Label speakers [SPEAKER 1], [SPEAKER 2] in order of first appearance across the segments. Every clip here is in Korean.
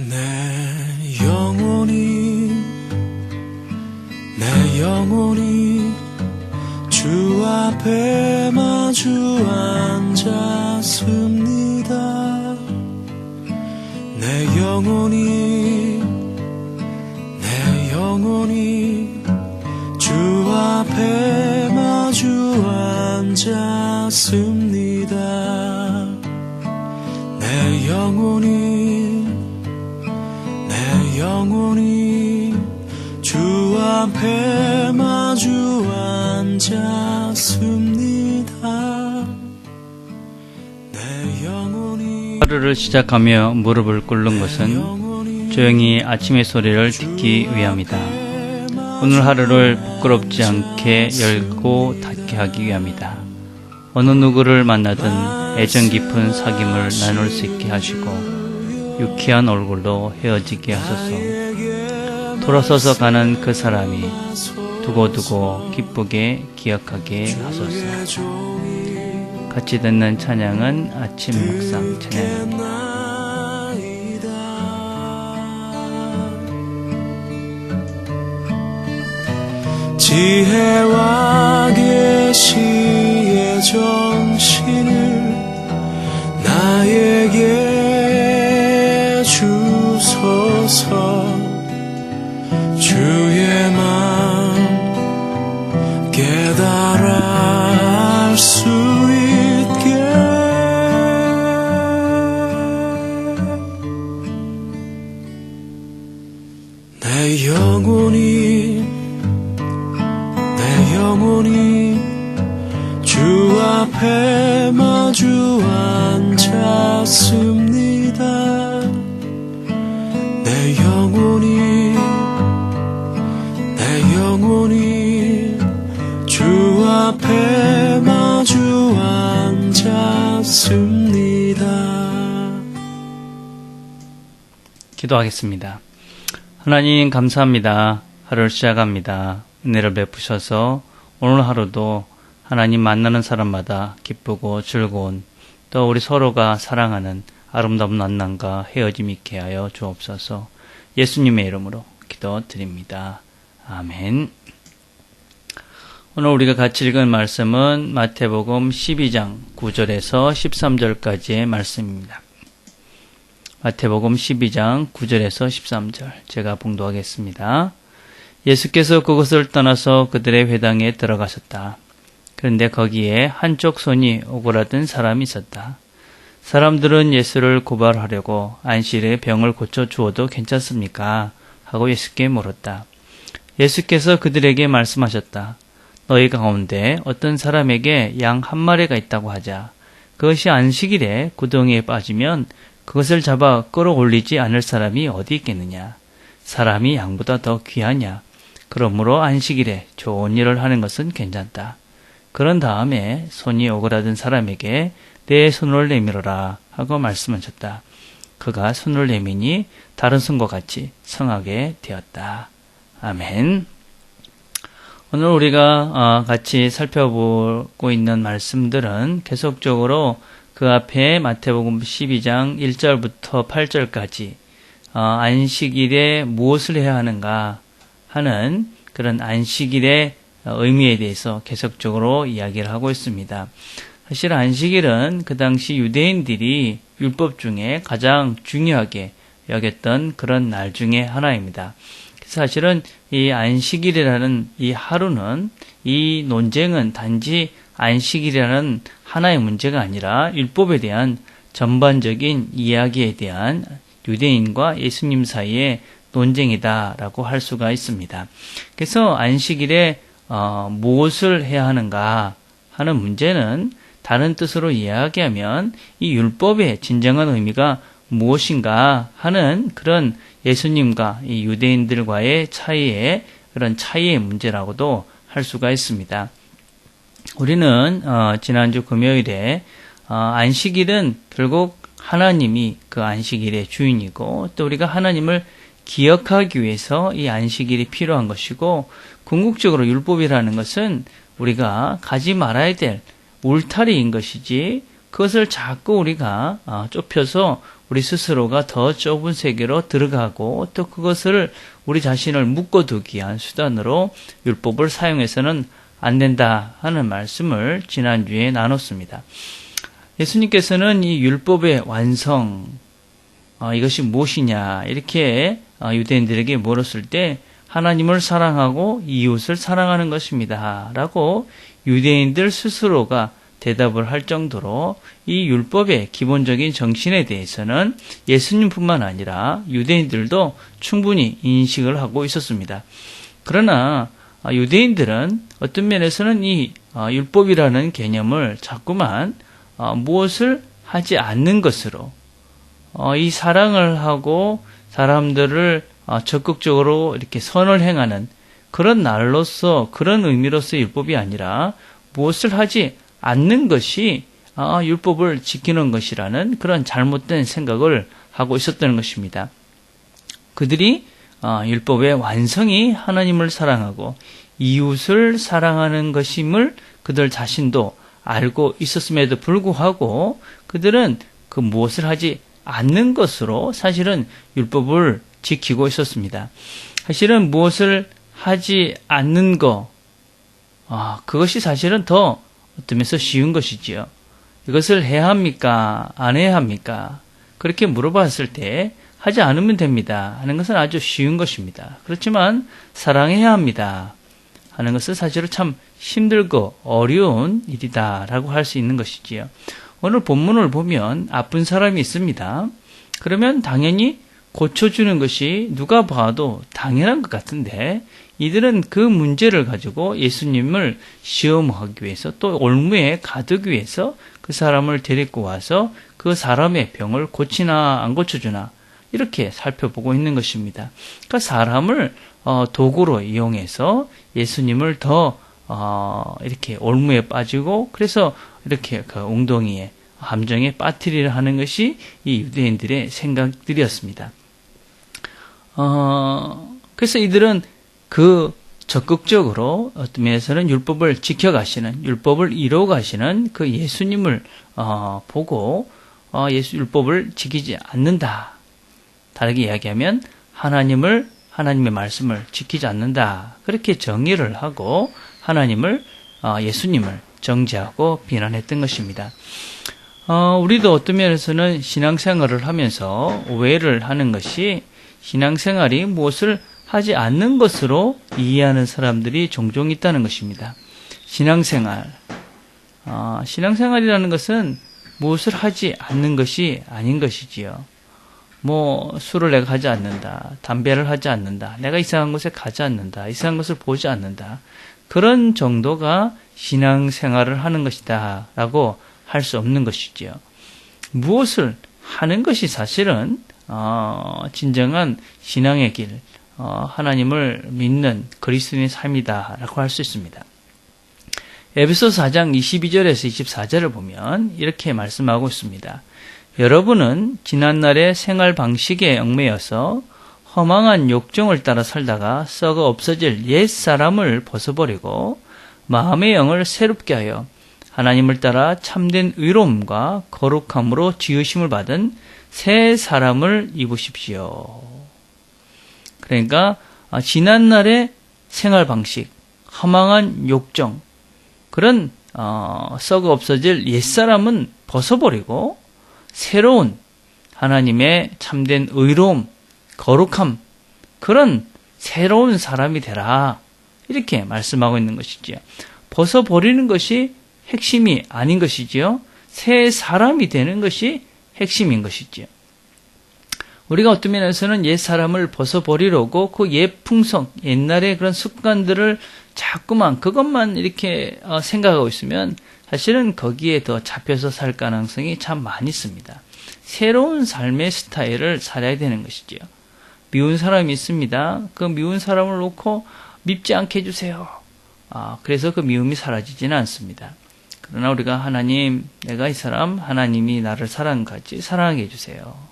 [SPEAKER 1] 내 영혼이 주 앞에 마주 앉았습니다. 내 영혼이 주 앞에 마주 앉았습니다. 내 영혼이 주 앞에 마주 앉았습니다. 내 영혼이
[SPEAKER 2] 하루를 시작하며 무릎을 꿇는 것은 조용히 아침의 소리를 듣기 위함이다. 오늘 하루를 부끄럽지 않게 열고 닫게 하기 위함이다. 어느 누구를 만나든 애정 깊은 사귐을 나눌 수 있게 하시고 유쾌한 얼굴로 헤어지게 하소서. 돌아서서 가는 그 사람이 두고두고 기쁘게 기억하게 하소서. 같이 듣는 찬양은 아침 묵상 찬양입니다.
[SPEAKER 1] 지혜와 계시의 정신을 나에게 주소서. 주의 마음 깨달아 알 수 있게 내 영혼이 주 앞에 마주 앉았습니다. 내 영혼이 주 앞에 마주 앉았습니다.
[SPEAKER 2] 기도하겠습니다. 하나님 감사합니다. 하루를 시작합니다. 은혜를 베푸셔서 오늘 하루도 하나님 만나는 사람마다 기쁘고 즐거운 또 우리 서로가 사랑하는 아름다운 만남과 헤어짐 있게 하여 주옵소서. 예수님의 이름으로 기도드립니다. 아멘. 오늘 우리가 같이 읽은 말씀은 마태복음 12장 9절에서 13절까지의 말씀입니다. 마태복음 12장 9절에서 13절 제가 봉독하겠습니다. 예수께서 그곳을 떠나서 그들의 회당에 들어가셨다. 그런데 거기에 한쪽 손이 오그라든 사람이 있었다. 사람들은 예수를 고발하려고 안식일에 병을 고쳐주어도 괜찮습니까? 하고 예수께 물었다. 예수께서 그들에게 말씀하셨다. 너희 가운데 어떤 사람에게 양 한 마리가 있다고 하자. 그것이 안식일에 구덩이에 빠지면 그것을 잡아 끌어올리지 않을 사람이 어디 있겠느냐. 사람이 양보다 더 귀하냐. 그러므로 안식일에 좋은 일을 하는 것은 괜찮다. 그런 다음에 손이 오그라든 사람에게 내 손을 내밀어라 하고 말씀하셨다. 그가 손을 내미니 다른 손과 같이 성하게 되었다. 아멘. 오늘 우리가 같이 살펴보고 있는 말씀들은 계속적으로 그 앞에 마태복음 12장 1절부터 8절까지 안식일에 무엇을 해야 하는가 하는 그런 안식일의 의미에 대해서 계속적으로 이야기를 하고 있습니다. 사실 안식일은 그 당시 유대인들이 율법 중에 가장 중요하게 여겼던 그런 날 중에 하나입니다. 사실은 이 안식일이라는 이 하루는 이 논쟁은 단지 안식일이라는 하나의 문제가 아니라 율법에 대한 전반적인 이야기에 대한 유대인과 예수님 사이의 논쟁이다라고 할 수가 있습니다. 그래서 안식일에 무엇을 해야 하는가 하는 문제는 다른 뜻으로 이야기하면 이 율법의 진정한 의미가 무엇인가 하는 그런 예수님과 이 유대인들과의 차이의 그런 차이의 문제라고도 할 수가 있습니다. 우리는 지난주 금요일에 안식일은 결국 하나님이 그 안식일의 주인이고 또 우리가 하나님을 기억하기 위해서 이 안식일이 필요한 것이고 궁극적으로 율법이라는 것은 우리가 가지 말아야 될 울타리인 것이지 그것을 자꾸 우리가 좁혀서 우리 스스로가 더 좁은 세계로 들어가고 또 그것을 우리 자신을 묶어두기 위한 수단으로 율법을 사용해서는 안 된다 하는 말씀을 지난주에 나눴습니다. 예수님께서는 이 율법의 완성, 이것이 무엇이냐 이렇게 유대인들에게 물었을 때 하나님을 사랑하고 이웃을 사랑하는 것입니다 라고 유대인들 스스로가 대답을 할 정도로 이 율법의 기본적인 정신에 대해서는 예수님뿐만 아니라 유대인들도 충분히 인식을 하고 있었습니다. 그러나 유대인들은 어떤 면에서는 이 율법이라는 개념을 자꾸만 무엇을 하지 않는 것으로 이 사랑을 하고 사람들을 적극적으로 이렇게 선을 행하는 그런 날로서 그런 의미로서 율법이 아니라 무엇을 하지 않는 것이 율법을 지키는 것이라는 그런 잘못된 생각을 하고 있었다는 것입니다. 그들이 율법의 완성이 하나님을 사랑하고 이웃을 사랑하는 것임을 그들 자신도 알고 있었음에도 불구하고 그들은 그 무엇을 하지 않는 것으로 사실은 율법을 지키고 있었습니다. 사실은 무엇을 하지 않는 것, 그것이 사실은 더 어떤 면에서 쉬운 것이지요. 이것을 해야 합니까? 안 해야 합니까? 그렇게 물어봤을 때 하지 않으면 됩니다 하는 것은 아주 쉬운 것입니다. 그렇지만 사랑해야 합니다 하는 것은 사실은 참 힘들고 어려운 일이다라고 할 수 있는 것이지요. 오늘 본문을 보면 아픈 사람이 있습니다. 그러면 당연히 고쳐주는 것이 누가 봐도 당연한 것 같은데 이들은 그 문제를 가지고 예수님을 시험하기 위해서 또 올무에 가두기 위해서 그 사람을 데리고 와서 그 사람의 병을 고치나 안 고쳐주나 이렇게 살펴보고 있는 것입니다. 그러니까 사람을 도구로 이용해서 예수님을 더 이렇게 올무에 빠지고 그래서 이렇게 그 웅덩이에 함정에 빠뜨리려 하는 것이 이 유대인들의 생각들이었습니다. 그래서 이들은 그 적극적으로 어떤 면에서는 율법을 지켜가시는, 율법을 이루어가시는 그 예수님을 보고 율법을 지키지 않는다. 다르게 이야기하면 하나님의 말씀을 지키지 않는다. 그렇게 정의를 하고 예수님을 정죄하고 비난했던 것입니다. 우리도 어떤 면에서는 신앙생활을 하면서 오해를 하는 것이 신앙생활이 무엇을 하지 않는 것으로 이해하는 사람들이 종종 있다는 것입니다. 신앙생활이라는 것은 무엇을 하지 않는 것이 아닌 것이지요. 술을 내가 하지 않는다. 담배를 하지 않는다. 내가 이상한 곳에 가지 않는다. 이상한 것을 보지 않는다. 그런 정도가 신앙생활을 하는 것이다. 라고 할 수 없는 것이지요. 무엇을 하는 것이 사실은 진정한 신앙의 길, 하나님을 믿는 그리스도인의 삶이다. 라고 할 수 있습니다. 에베소서 4장 22절에서 24절을 보면 이렇게 말씀하고 있습니다. 여러분은 지난날의 생활 방식에 얽매여서 허망한 욕정을 따라 살다가 썩어 없어질 옛 사람을 벗어버리고 마음의 영을 새롭게 하여 하나님을 따라 참된 의로움과 거룩함으로 지으심을 받은 새 사람을 입으십시오. 그러니까 지난날의 생활 방식, 허망한 욕정, 그런 썩어 없어질 옛 사람은 벗어버리고 새로운 하나님의 참된 의로움, 거룩함, 그런 새로운 사람이 되라. 이렇게 말씀하고 있는 것이지요. 벗어버리는 것이 핵심이 아닌 것이지요. 새 사람이 되는 것이 핵심인 것이지요. 우리가 어떤 면에서는 옛 사람을 벗어버리려고 그 옛 풍속, 옛날의 그런 습관들을 자꾸만 그것만 이렇게 생각하고 있으면 사실은 거기에 더 잡혀서 살 가능성이 참 많이 있습니다. 새로운 삶의 스타일을 살아야 되는 것이지요. 미운 사람이 있습니다. 그 미운 사람을 놓고 밉지 않게 해주세요. 그래서 그 미움이 사라지지는 않습니다. 그러나 우리가 하나님, 내가 이 사람, 하나님이 나를 사랑같이 사랑하게 해주세요.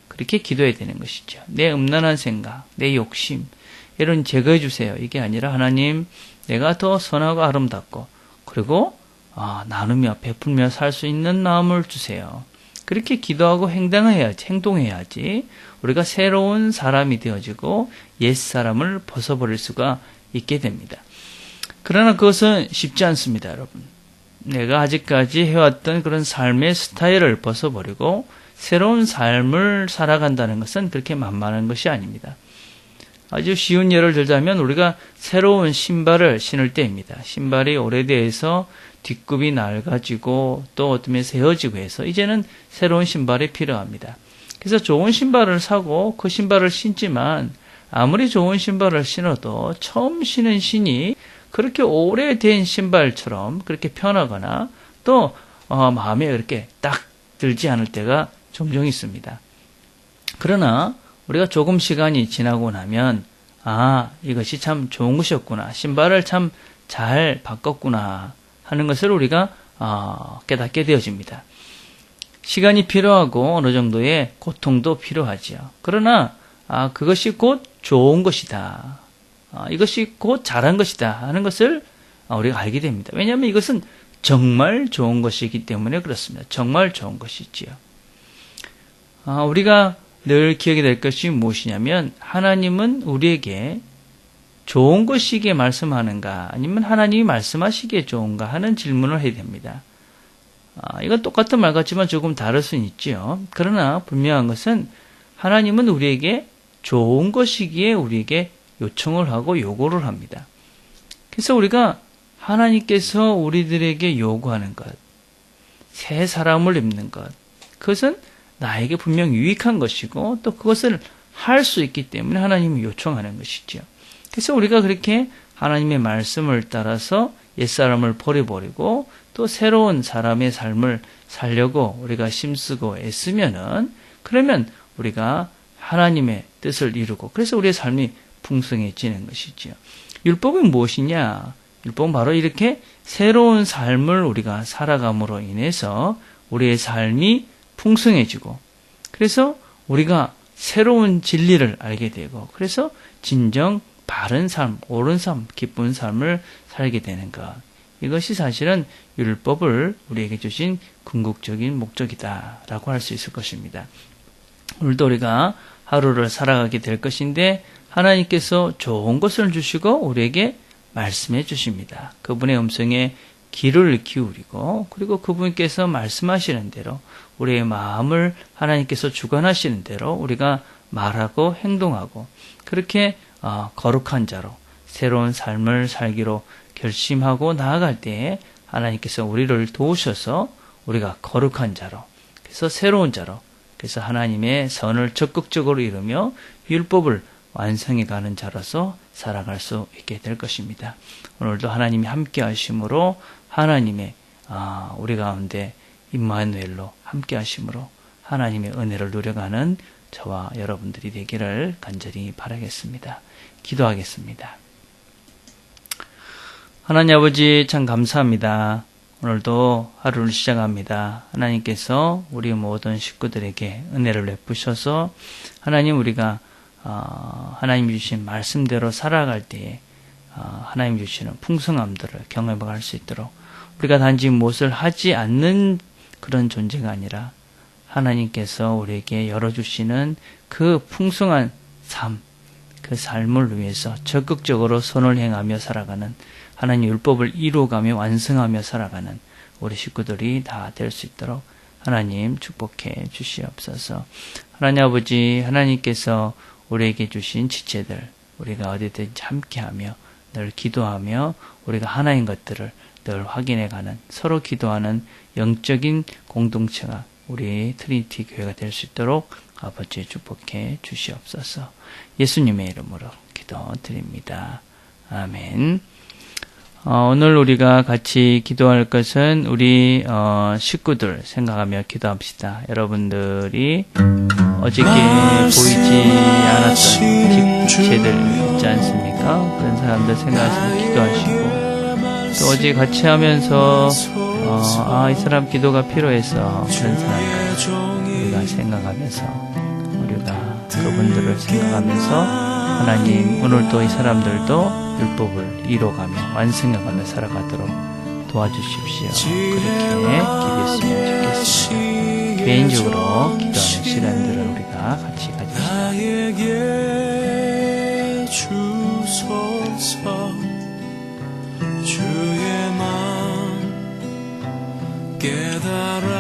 [SPEAKER 2] 그렇게 기도해야 되는 것이죠. 내 음란한 생각, 내 욕심, 이런 제거해 주세요. 이게 아니라 하나님, 내가 더 선하고 아름답고 그리고 나누며 베풀며 살 수 있는 마음을 주세요. 그렇게 기도하고 행동해야지 우리가 새로운 사람이 되어지고 옛사람을 벗어버릴 수가 있게 됩니다. 그러나 그것은 쉽지 않습니다, 여러분. 내가 아직까지 해왔던 그런 삶의 스타일을 벗어버리고 새로운 삶을 살아간다는 것은 그렇게 만만한 것이 아닙니다. 아주 쉬운 예를 들자면 우리가 새로운 신발을 신을 때입니다. 신발이 오래돼서 뒷굽이 낡아지고 또 어쩌면 세어지고 해서 이제는 새로운 신발이 필요합니다. 그래서 좋은 신발을 사고 그 신발을 신지만 아무리 좋은 신발을 신어도 처음 신은 신이 그렇게 오래된 신발처럼 그렇게 편하거나 또 마음에 그렇게 딱 들지 않을 때가 종종 있습니다. 그러나 우리가 조금 시간이 지나고 나면 이것이 참 좋은 것이었구나. 신발을 참 잘 바꿨구나 하는 것을 우리가 깨닫게 되어집니다. 시간이 필요하고 어느 정도의 고통도 필요하지요. 그러나 그것이 곧 좋은 것이다. 이것이 곧 잘한 것이다 하는 것을 우리가 알게 됩니다. 왜냐하면 이것은 정말 좋은 것이기 때문에 그렇습니다. 정말 좋은 것이지요. 우리가 늘 기억이 될 것이 무엇이냐면 하나님은 우리에게 좋은 것이기에 말씀하는가 아니면 하나님이 말씀하시기에 좋은가 하는 질문을 해야 됩니다. 이건 똑같은 말 같지만 조금 다를 수는 있지요. 그러나 분명한 것은 하나님은 우리에게 좋은 것이기에 우리에게 요청을 하고 요구를 합니다. 그래서 우리가 하나님께서 우리들에게 요구하는 것, 새 사람을 입는 것, 그것은 나에게 분명 유익한 것이고 또 그것을 할 수 있기 때문에 하나님이 요청하는 것이지요. 그래서 우리가 그렇게 하나님의 말씀을 따라서 옛사람을 버려버리고 또 새로운 사람의 삶을 살려고 우리가 힘쓰고 애쓰면은 그러면 우리가 하나님의 뜻을 이루고 그래서 우리의 삶이 풍성해지는 것이지요. 율법은 무엇이냐? 율법은 바로 이렇게 새로운 삶을 우리가 살아감으로 인해서 우리의 삶이 풍성해지고 그래서 우리가 새로운 진리를 알게 되고 그래서 진정 바른 삶, 옳은 삶, 기쁜 삶을 살게 되는 것. 이것이 사실은 율법을 우리에게 주신 궁극적인 목적이다라고 할 수 있을 것입니다. 오늘도 우리가 하루를 살아가게 될 것인데 하나님께서 좋은 것을 주시고 우리에게 말씀해 주십니다. 그분의 음성에 귀를 기울이고 그리고 그분께서 말씀하시는 대로 우리의 마음을 하나님께서 주관하시는 대로 우리가 말하고 행동하고 그렇게 거룩한 자로 새로운 삶을 살기로 결심하고 나아갈 때에 하나님께서 우리를 도우셔서 우리가 거룩한 자로 그래서 새로운 자로 그래서 하나님의 선을 적극적으로 이루며 율법을 완성해가는 자로서 살아갈 수 있게 될 것입니다. 오늘도 하나님이 함께 하심으로 하나님의 우리 가운데 임마누엘로 함께 하심으로 하나님의 은혜를 누려가는 저와 여러분들이 되기를 간절히 바라겠습니다. 기도하겠습니다. 하나님 아버지 참 감사합니다. 오늘도 하루를 시작합니다. 하나님께서 우리 모든 식구들에게 은혜를 베푸셔서 하나님 우리가 하나님 주신 말씀대로 살아갈 때에 하나님 주시는 풍성함들을 경험할 수 있도록 우리가 단지 무엇을 하지 않는 그런 존재가 아니라 하나님께서 우리에게 열어주시는 그 풍성한 삶, 그 삶을 위해서 적극적으로 선을 행하며 살아가는 하나님 율법을 이루어가며 완성하며 살아가는 우리 식구들이 다 될 수 있도록 하나님 축복해 주시옵소서. 하나님 아버지 하나님께서 우리에게 주신 지체들 우리가 어디든지 함께하며 늘 기도하며 우리가 하나인 것들을 늘 확인해가는 서로 기도하는 영적인 공동체가 우리 트리니티 교회가 될 수 있도록 아버지 축복해 주시옵소서. 예수님의 이름으로 기도드립니다. 아멘. 오늘 우리가 같이 기도할 것은 우리 식구들 생각하며 기도합시다. 여러분들이 어저께 보이지 않았던 지체들 있지 않습니까? 그런 사람들 생각하시며 기도하시고 또 어제 같이 하면서 이 사람 기도가 필요해서 그런 사람들 우리가 생각하면서 우리가 그분들을 생각하면서 하나님 오늘도 이 사람들도 율법을 이뤄가며 완성해가며 살아가도록 도와주십시오. 그렇게 기도했으면 좋겠습니다. 개인적으로 기도하는 시간들을 우리가 같이 가집시다.
[SPEAKER 1] 나에게 주소서 주의 마음 깨달아